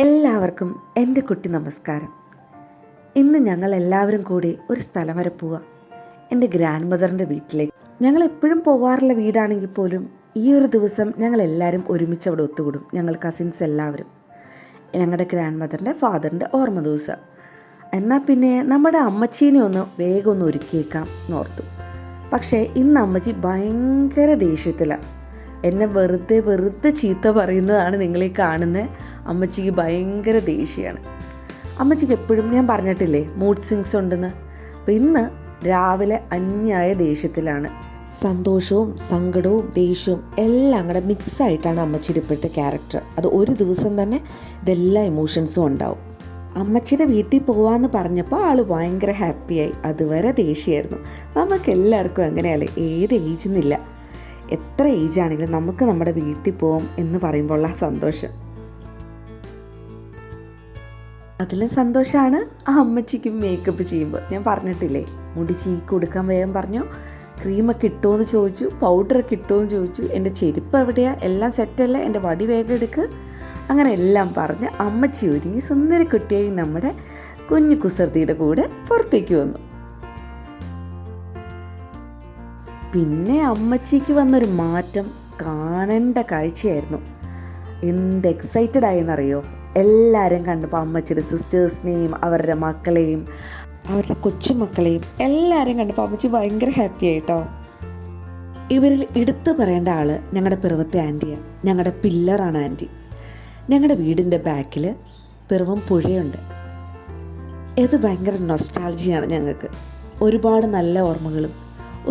എല്ലാവർക്കും എൻ്റെ കുട്ടി നമസ്കാരം. ഇന്ന് ഞങ്ങൾ എല്ലാവരും കൂടി ഒരു സ്ഥലം വരെ പോവുക, എൻ്റെ ഗ്രാൻഡ് മദറിൻ്റെ വീട്ടിലേക്ക്. ഞങ്ങൾ എപ്പോഴും പോവാറുള്ള വീടാണെങ്കിൽ പോലും ഈ ഒരു ദിവസം ഞങ്ങൾ എല്ലാവരും ഒരുമിച്ച് അവിടെ ഒത്തുകൂടും. ഞങ്ങൾ കസിൻസ് എല്ലാവരും ഞങ്ങളുടെ ഗ്രാൻഡ് മദറിൻ്റെ ഫാദറിൻ്റെ ഓർമ്മ ദിവസം. എന്നാൽ പിന്നെ നമ്മുടെ അമ്മച്ചീനെ വേഗം ഒന്ന് ഒരുക്കിയേക്കാം എന്നോർത്തു. പക്ഷേ ഇന്ന് അമ്മച്ചി ഭയങ്കര ദേഷ്യത്തിലാണ്. എന്നെ വെറുതെ ചീത്ത പറയുന്നതാണ് നിങ്ങളീ കാണുന്നത്. അമ്മച്ചിക്ക് ഭയങ്കര ദേഷ്യമാണ്. അമ്മച്ചിക്ക് എപ്പോഴും ഞാൻ പറഞ്ഞിട്ടില്ലേ മൂഡ് സ്വിങ്സ് ഉണ്ടെന്ന്. അപ്പം ഇന്ന് രാവിലെ അന്യായ ദേഷ്യത്തിലാണ്. സന്തോഷവും സങ്കടവും ദേഷ്യവും എല്ലാം കൂടെ മിക്സായിട്ടാണ് അമ്മച്ചിയുടെ ഇപ്പോഴത്തെ ക്യാരക്ടർ. അത് ഒരു ദിവസം തന്നെ ഇതെല്ലാ ഇമോഷൻസും ഉണ്ടാവും. അമ്മച്ചിയുടെ വീട്ടിൽ പോവാമെന്ന് പറഞ്ഞപ്പോൾ ആൾ ഭയങ്കര ഹാപ്പിയായി. അതുവരെ ദേഷ്യമായിരുന്നു. നമുക്ക് എല്ലാവർക്കും അങ്ങനെയല്ലേ, ഏത് ഏജെന്നില്ല, എത്ര ഏജാണെങ്കിലും നമുക്ക് നമ്മുടെ വീട്ടിൽ പോകാം എന്ന് പറയുമ്പോൾ ആ സന്തോഷം, അതിലും സന്തോഷമാണ് ആ അമ്മച്ചിക്ക് മേക്കപ്പ് ചെയ്യുമ്പോൾ. ഞാൻ പറഞ്ഞിട്ടില്ലേ, മുടി ചീക്ക് കൊടുക്കാൻ വേഗം പറഞ്ഞു, ക്രീമൊക്കെ ഇട്ടുമോ എന്ന് ചോദിച്ചു, പൗഡറൊക്കെ ഇട്ടുമോ എന്ന് ചോദിച്ചു, എൻ്റെ ചെരുപ്പ് എവിടെയാണ്, എല്ലാം സെറ്റല്ലേ, എൻ്റെ വടി വേഗം എടുക്ക്, അങ്ങനെ എല്ലാം പറഞ്ഞ് അമ്മച്ചി ഒരുങ്ങി സുന്ദര കുട്ടിയായി നമ്മുടെ കുഞ്ഞു കുസൃതിയുടെ കൂടെ പുറത്തേക്ക് വന്നു. പിന്നെ അമ്മച്ചിക്ക് വന്നൊരു മാറ്റം കാണേണ്ട കാഴ്ചയായിരുന്നു. എന്ത് എക്സൈറ്റഡ് ആയെന്നറിയോ. എല്ലാവരും കണ്ടപ്പോൾ അമ്മച്ചിയുടെ സിസ്റ്റേഴ്സിനെയും അവരുടെ മക്കളെയും അവരുടെ കൊച്ചുമക്കളെയും എല്ലാവരും കണ്ടപ്പോൾ അമ്മച്ചി ഭയങ്കര ഹാപ്പി ആയിട്ടോ. ഇവരിൽ എടുത്തു പറയേണ്ട ആൾ ഞങ്ങളുടെ പിറവത്തെ ആൻറ്റിയാണ്. ഞങ്ങളുടെ പില്ലറാണ് ആൻറ്റി. ഞങ്ങളുടെ വീടിൻ്റെ ബാക്കിൽ പിറവം പുഴയുണ്ട്. ഇത് ഭയങ്കര നൊസ്റ്റാൾജിയാണ് ഞങ്ങൾക്ക്. ഒരുപാട് നല്ല ഓർമ്മകളും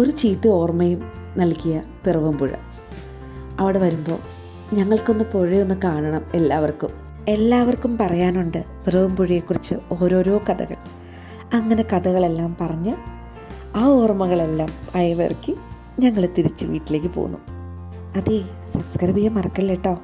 ഒരു ചീത്ത ഓർമ്മയും നൽകിയ പിറവം പുഴ. അവിടെ വരുമ്പോൾ ഞങ്ങൾക്കൊന്ന് പുഴയൊന്ന് കാണണം. എല്ലാവർക്കും പറയാനുണ്ട് പിറവം പുഴയെക്കുറിച്ച് ഓരോരോ കഥകൾ. അങ്ങനെ കഥകളെല്ലാം പറഞ്ഞ് ആ ഓർമ്മകളെല്ലാം അയവിറക്കി ഞങ്ങൾ തിരിച്ച് വീട്ടിലേക്ക് പോന്നു. അതേ, സബ്സ്ക്രൈബ് ചെയ്യാൻ മറക്കല്ലേട്ടോ.